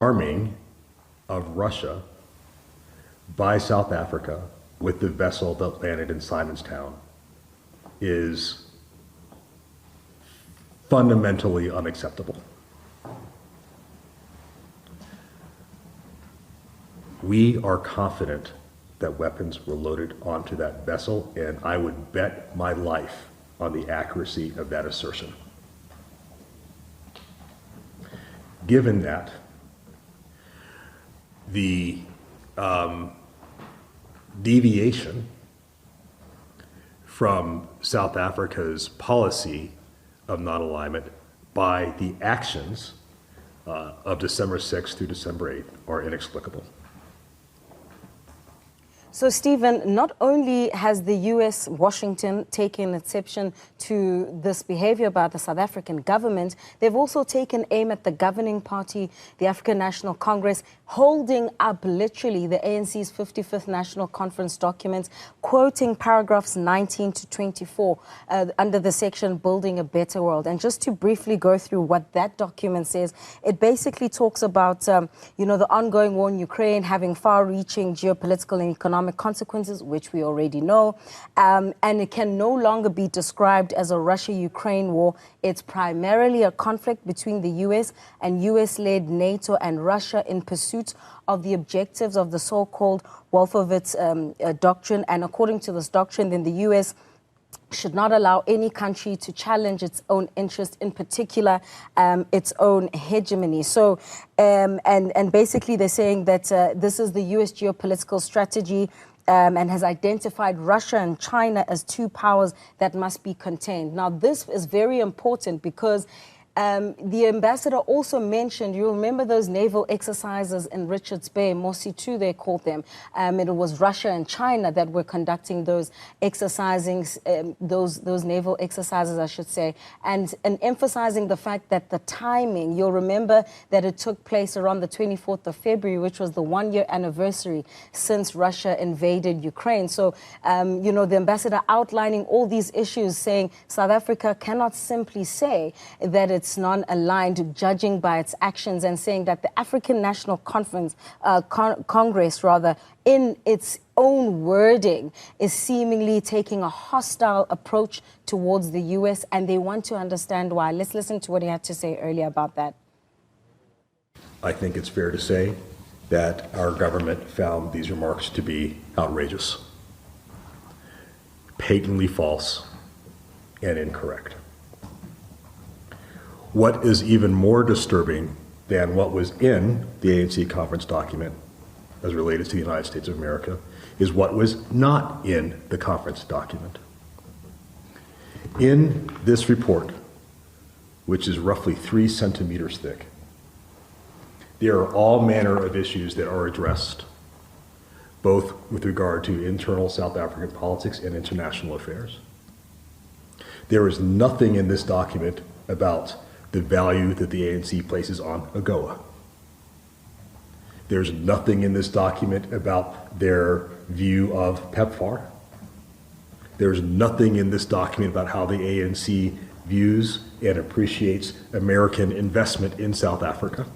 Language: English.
arming of Russia by South Africa with the vessel that landed in Simonstown is fundamentally unacceptable. We are confident that weapons were loaded onto that vessel, and I would bet my life on the accuracy of that assertion. Given that, the deviation from South Africa's policy of non-alignment by the actions of December 6th through December 8th are inexplicable. So, Stephen, not only has the U.S., Washington, taken exception to this behavior by the South African government, they've also taken aim at the governing party, the African National Congress, holding up literally the ANC's 55th National Conference documents, quoting paragraphs 19 to 24 under the section Building a Better World. And just to briefly go through what that document says, it basically talks about, the ongoing war in Ukraine having far-reaching geopolitical and economic consequences, which we already know, and it can no longer be described as a Russia-Ukraine war. It's primarily a conflict between the U.S. and U.S.-led NATO and Russia in pursuit of the objectives of the so-called Wolfowitz doctrine. And according to this doctrine, then the U.S. should not allow any country to challenge its own interest, in particular its own hegemony. So, and basically they're saying that this is the U.S. geopolitical strategy and has identified Russia and China as two powers that must be contained. Now, this is very important because the ambassador also mentioned, you remember those naval exercises in Richards Bay, Mosi II they called them. It was Russia and China that were conducting those those naval exercises, I should say, and emphasizing the fact that the timing, you'll remember that it took place around the 24th of February, which was the one-year anniversary since Russia invaded Ukraine. So, the ambassador outlining all these issues, saying South Africa cannot simply say that it's non-aligned, judging by its actions, and saying that the African National Conference, Congress, in its own wording, is seemingly taking a hostile approach towards the U.S., and they want to understand why. Let's listen to what he had to say earlier about that. I think it's fair to say that our government found these remarks to be outrageous, patently false, and incorrect. What is even more disturbing than what was in the ANC conference document as related to the United States of America is what was not in the conference document. In this report, which is roughly 3 centimeters thick, there are all manner of issues that are addressed, both with regard to internal South African politics and international affairs. There is nothing in this document about the value that the ANC places on AGOA. There's nothing in this document about their view of PEPFAR. There's nothing in this document about how the ANC views and appreciates American investment in South Africa.